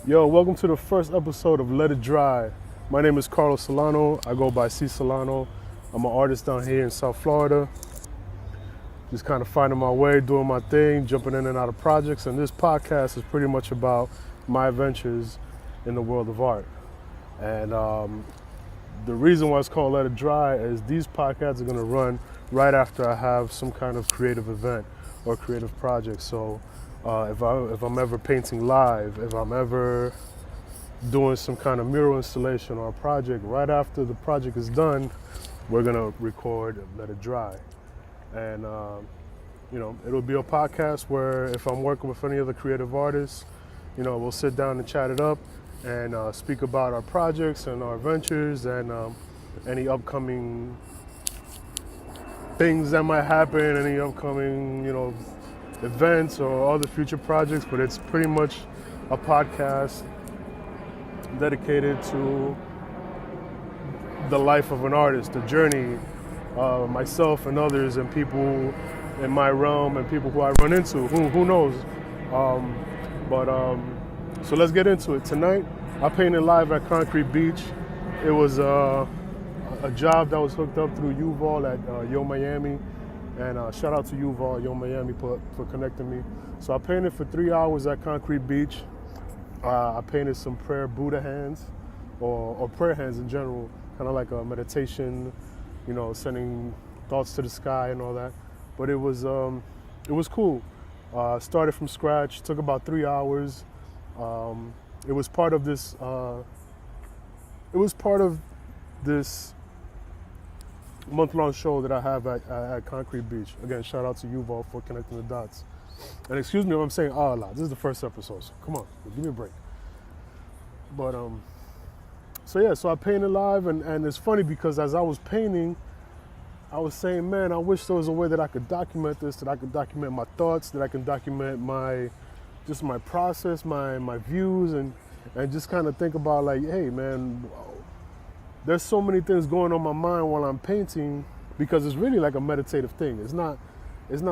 Yo, welcome to the first episode of Let It Dry. My name is Carlos Solano. I go by C. Solano. I'm an artist down here in South Florida. Just kind of finding my way, doing my thing, jumping in and out of projects. And this podcast is pretty much about my adventures in the world of art. And the reason why it's called Let It Dry is these podcasts are going to run right after I have some kind of creative event or creative project. So if I'm ever painting live, if I'm ever doing some kind of mural installation or a project, right after the project is done, we're gonna record Let It Dry. And it'll be a podcast where if I'm working with any other creative artists, we'll sit down and chat it up and speak about our projects and our ventures and any upcoming things that might happen, any upcoming, events or other future projects, but it's pretty much a podcast dedicated to the life of an artist, the journey, myself and others and people in my realm and people who I run into, who knows. So let's get into it. Tonight, I painted live at Concrete Beach. It was a job that was hooked up through U-Vol at Yo Miami. And shout out to U-Vol, Yo Miami, for connecting me. So I painted for 3 hours at Concrete Beach. I painted some prayer Buddha hands, or prayer hands in general, kind of like a meditation, sending thoughts to the sky and all that. But it was cool. Started from scratch, took about 3 hours. It was part of this. Month-long show that I have at Concrete Beach. Again, shout out to Yuval for connecting the dots. And excuse me if I'm saying a lot. This is the first episode, so come on, give me a break. But so I painted live, and it's funny because as I was painting, I was saying, man, I wish there was a way that I could document this, that I could document my thoughts, that I can document my process, my views, and just kind of think about like, hey, man, there's so many things going on my mind while I'm painting because it's really like a meditative thing. It's not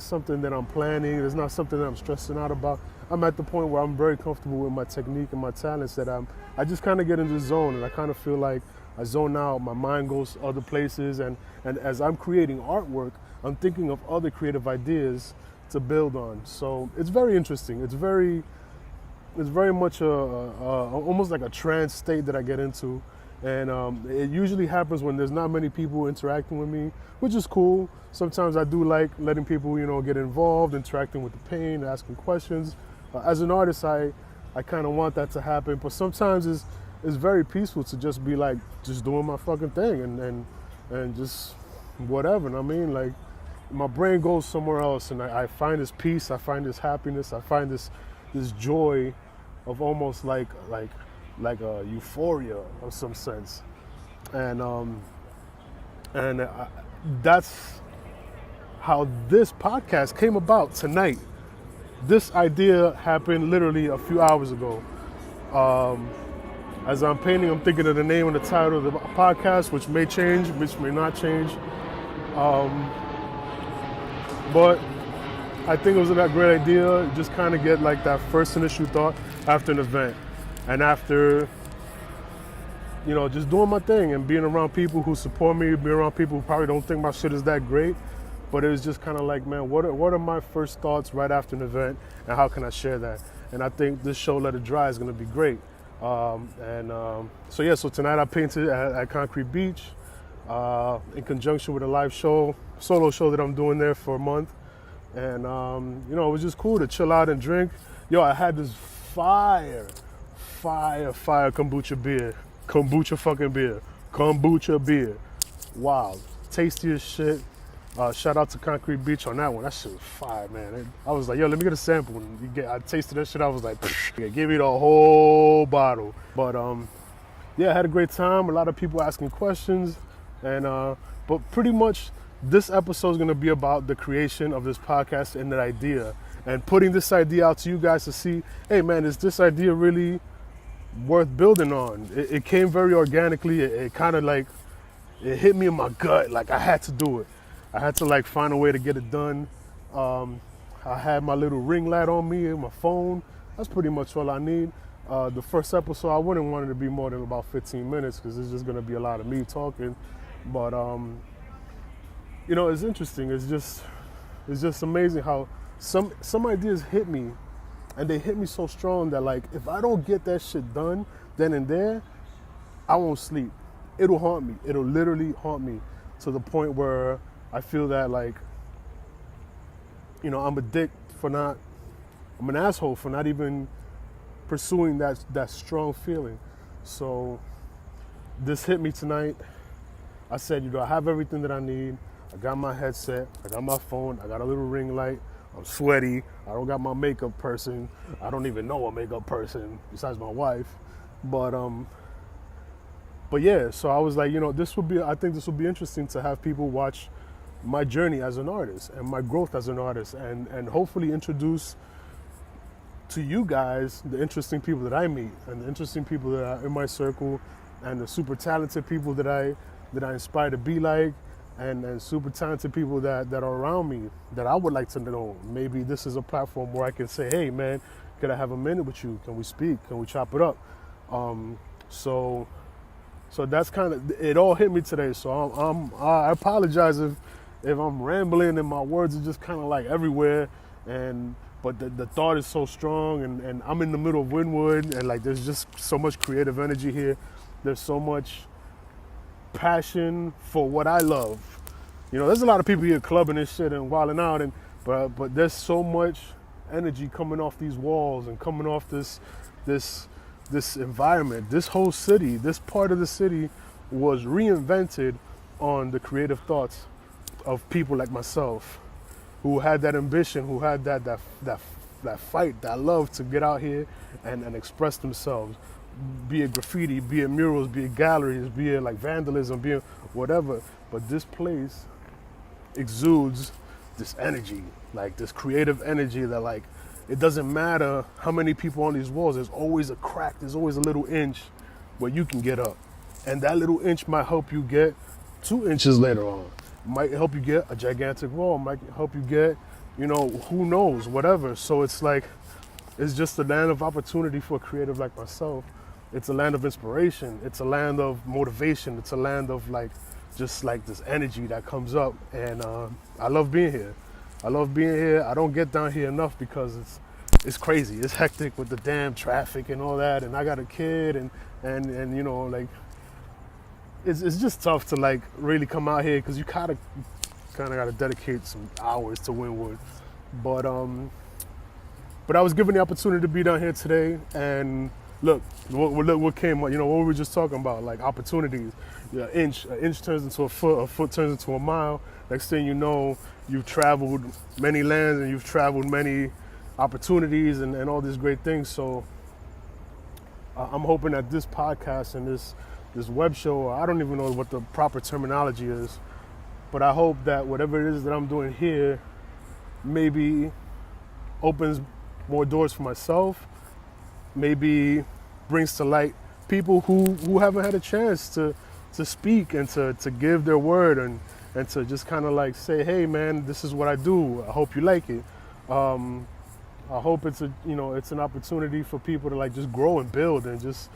something that I'm planning. It's not something that I'm stressing out about. I'm at the point where I'm very comfortable with my technique and my talents that I just kind of get into the zone, and I kind of feel like I zone out. My mind goes other places, and as I'm creating artwork, I'm thinking of other creative ideas to build on. So it's very interesting. It's very much almost like a trance state that I get into. And it usually happens when there's not many people interacting with me, which is cool. Sometimes I do like letting people, get involved, interacting with the paint, asking questions. As an artist, I kind of want that to happen, but sometimes it's very peaceful to just be like, just doing my fucking thing and just whatever. And I mean, like, my brain goes somewhere else, and I find this peace, I find this happiness, I find this joy of almost like a euphoria of some sense, and that's how this podcast came about tonight. This idea happened literally a few hours ago. As I'm painting, I'm thinking of the name and the title of the podcast, which may change, which may not change, but I think it was a great idea. Just kind of get like that first initial thought after an event. And after, just doing my thing and being around people who support me, being around people who probably don't think my shit is that great, but it was just kind of like, man, what are my first thoughts right after an event, and how can I share that? And I think this show, Let It Dry, is going to be great. So tonight I painted at Concrete Beach in conjunction with a live show, solo show that I'm doing there for a month. And, it was just cool to chill out and drink. Yo, I had this fire kombucha beer. Kombucha beer. Wow. Tasty as shit. Shout out to Concrete Beach on that one. That shit was fire, man. I was like, yo, let me get a sample. I tasted that shit. I was like, give me the whole bottle. But I had a great time. A lot of people asking questions. And but pretty much this episode is going to be about the creation of this podcast and that idea. And putting this idea out to you guys to see, hey, man, is this idea really worth building on? It came very organically. It kind of like, it hit me in my gut. Like, I had to do it. I had to like find a way to get it done. I had my little ring light on me and my phone. That's pretty much all I need. The first episode, I wouldn't want it to be more than about 15 minutes because it's just going to be a lot of me talking. But it's interesting. It's just amazing how some ideas hit me, and they hit me so strong that, like, if I don't get that shit done then and there, I won't sleep. It'll haunt me. It'll literally haunt me to the point where I feel that, like, I'm a dick I'm an asshole for not even pursuing that strong feeling. So this hit me tonight. I said, I have everything that I need. I got my headset, I got my phone, I got a little ring light, I'm sweaty, I don't got my makeup person. I don't even know a makeup person besides my wife. But yeah, so I was like, I think this would be interesting to have people watch my journey as an artist and my growth as an artist, and hopefully introduce to you guys the interesting people that I meet and the interesting people that are in my circle, and the super talented people that I inspire to be like, and super talented people that are around me that I would like to know. Maybe this is a platform where I can say, hey man, could I have a minute with you? Can we speak? Can we chop it up? So that's kind of, it all hit me today. So I apologize if I'm rambling and my words are just kind of like everywhere, but the thought is so strong, and I'm in the middle of Wynwood, and like there's just so much creative energy here. There's so much passion for what I love. There's a lot of people here clubbing and shit and wilding out, but there's so much energy coming off these walls and coming off this environment. This whole city, this part of the city was reinvented on the creative thoughts of people like myself, who had that ambition, who had that fight, that love to get out here and express themselves. Be it graffiti, be it murals, be it galleries, be it like vandalism, be it whatever. But this place exudes this energy, like this creative energy that, like, it doesn't matter how many people on these walls, there's always a crack, there's always a little inch where you can get up. And that little inch might help you get 2 inches later on. Might help you get a gigantic wall, might help you get, who knows, whatever. So it's like, it's just a land of opportunity for a creative like myself. It's a land of inspiration. It's a land of motivation. It's a land of just this energy that comes up. And I love being here. I don't get down here enough because it's crazy. It's hectic with the damn traffic and all that. And I got a kid and it's just tough to really come out here because you kind of got to dedicate some hours to Wynwood. But I was given the opportunity to be down here today, and look what came up. What we were just talking about, like opportunities. Yeah, an inch turns into a foot turns into a mile. Next thing you know, you've traveled many lands and you've traveled many opportunities and all these great things. So I'm hoping that this podcast and this web show, I don't even know what the proper terminology is, but I hope that whatever it is that I'm doing here maybe opens more doors for myself, maybe brings to light people who haven't had a chance to speak and to give their word and to just kind of say, hey man, this is what I do. I hope you like it. I hope it's an opportunity for people to just grow and build and just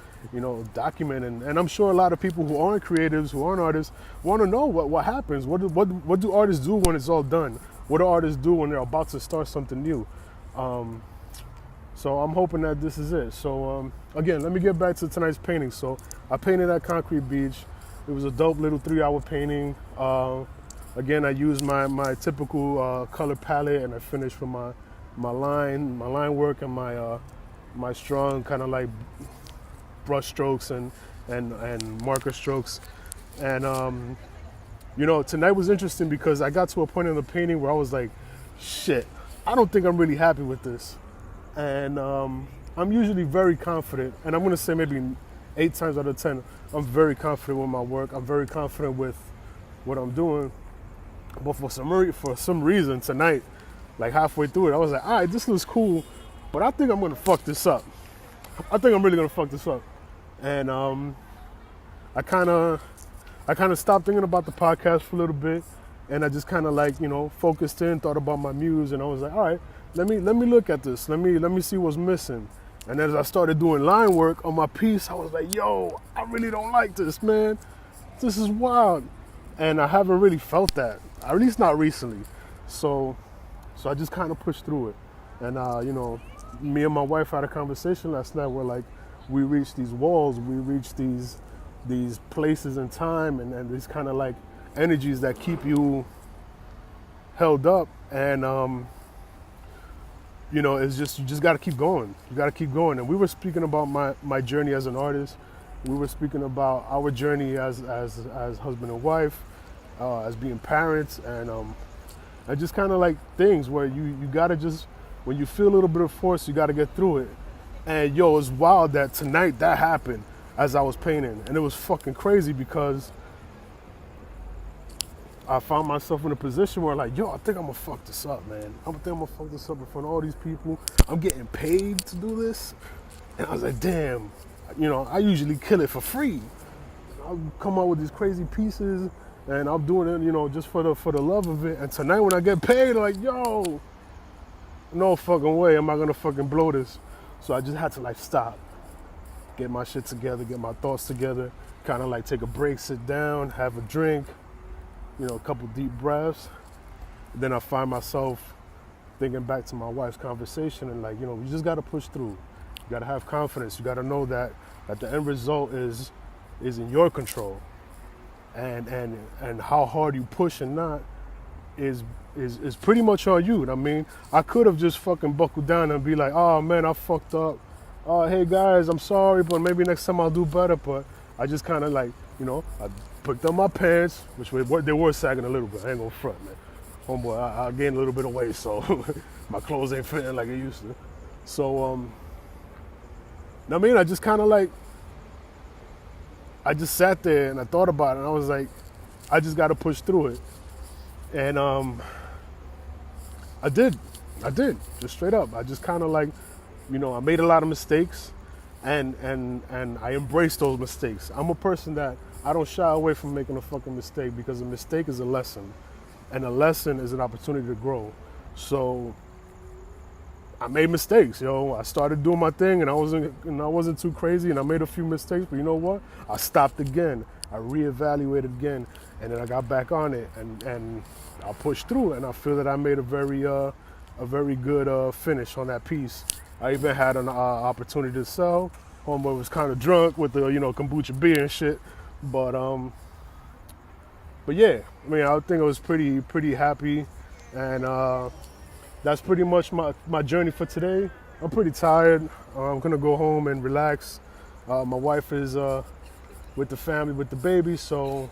document, and I'm sure a lot of people who aren't creatives, who aren't artists, want to know what happens. What do artists do when it's all done? What do artists do when they're about to start something new? So I'm hoping that this is it. So again, let me get back to tonight's painting. So I painted at Concrete Beach. It was a dope little 3-hour painting. Again, I used my typical color palette, and I finished with my line work and my strong kind of brush strokes and marker strokes. And tonight was interesting because I got to a point in the painting where I was like, shit, I don't think I'm really happy with this. And I'm usually very confident, and I'm gonna say maybe 8 times out of 10, I'm very confident with my work. I'm very confident with what I'm doing. But for some reason tonight, halfway through it, I was like, all right, this looks cool, but I think I'm gonna fuck this up. I think I'm really gonna fuck this up. And I kind of stopped thinking about the podcast for a little bit, and I just kind of focused in, thought about my muse, and I was like, all right, let me look at this. Let me see what's missing. And as I started doing line work on my piece, I was like, yo, I really don't like this, man. This is wild. And I haven't really felt that, at least not recently. So I just kind of pushed through it. And, me and my wife had a conversation last night where, like, we reached these walls, we reached these places in time and these kind of, like, energies that keep you held up. And, it's just, you just got to keep going. You got to keep going. And we were speaking about my journey as an artist. We were speaking about our journey as husband and wife, as being parents, and just kind of like things where you got to just, when you feel a little bit of force, you got to get through it. And yo, it's wild that tonight that happened as I was painting. And it was fucking crazy because I found myself in a position where, like, yo, I think I'm gonna fuck this up, man. I think I'm gonna fuck this up in front of all these people. I'm getting paid to do this. And I was like, damn, I usually kill it for free. I'll come out with these crazy pieces and I'm doing it, just for the love of it. And tonight when I get paid, like, yo, no fucking way am I gonna fucking blow this. So I just had to, like, stop, get my shit together, get my thoughts together, kind of like take a break, sit down, have a drink, a couple deep breaths. And then I find myself thinking back to my wife's conversation and, like, you just got to push through. You got to have confidence. You got to know that the end result is in your control. And how hard you push and not is pretty much on you. I mean, I could have just fucking buckled down and be like, oh man, I fucked up. Oh, hey guys, I'm sorry, but maybe next time I'll do better. But I just kind of, like, I picked up my pants, which they were sagging a little bit. I ain't gonna front, man. Homeboy, I gained a little bit of weight, so my clothes ain't fitting like it used to. So, I just kind of, like, I just sat there and I thought about it, and I was like, I just got to push through it. And I did, just straight up. I just kind of, like, I made a lot of mistakes, and I embraced those mistakes. I'm a person that I don't shy away from making a fucking mistake, because a mistake is a lesson, and a lesson is an opportunity to grow. So I made mistakes, I started doing my thing, and I wasn't too crazy, and I made a few mistakes, but you know what? I stopped again. I reevaluated again, and then I got back on it, and I pushed through, and I feel that I made a very good finish on that piece. I even had an opportunity to sell. Homeboy was kind of drunk with the kombucha beer and shit, but yeah, I think I was pretty happy, and that's pretty much my journey for today. I'm pretty tired. I'm gonna go home and relax. My wife is with the family, with the baby, so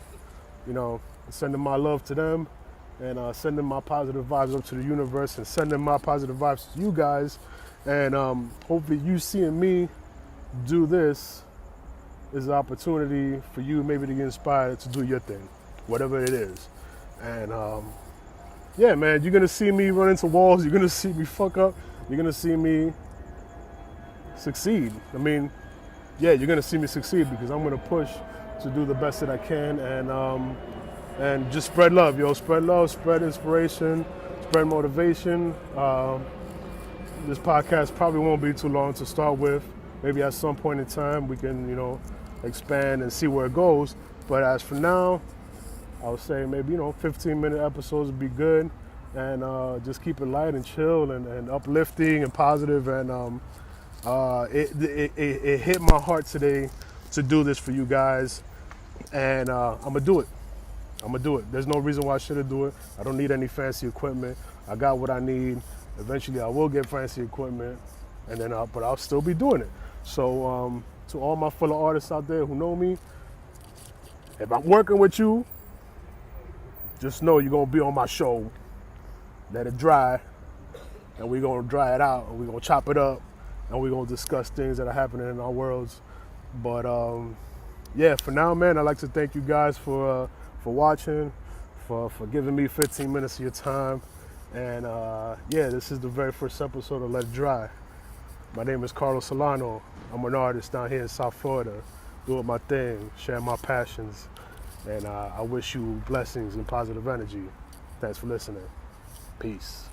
sending my love to them, and sending my positive vibes up to the universe, and sending my positive vibes to you guys. And hopefully you seeing me do this is an opportunity for you maybe to get inspired to do your thing, whatever it is. And yeah, man, you're going to see me run into walls. You're going to see me fuck up. You're going to see me succeed. You're going to see me succeed, because I'm going to push to do the best that I can, and just spread love, Spread love, spread inspiration, spread motivation. This podcast probably won't be too long to start with. Maybe at some point in time we can, expand and see where it goes. But as for now, I would say maybe 15-minute episodes would be good, and just keep it light and chill and uplifting and positive. And it hit my heart today to do this for you guys, and I'm gonna do it. There's no reason why I shouldn't do it. I don't need any fancy equipment. I got what I need. Eventually, I will get fancy equipment, and then but I'll still be doing it. So to all my fellow artists out there who know me, if I'm working with you, just know you're going to be on my show. Let it dry, and we're going to dry it out, and we're going to chop it up, and we're going to discuss things that are happening in our worlds. But yeah, for now, man, I'd like to thank you guys for watching, for giving me 15 minutes of your time. And yeah, this is the very first episode of Let It Dry. My name is Carlos Solano. I'm an artist down here in South Florida, doing my thing, sharing my passions. And I wish you blessings and positive energy. Thanks for listening. Peace.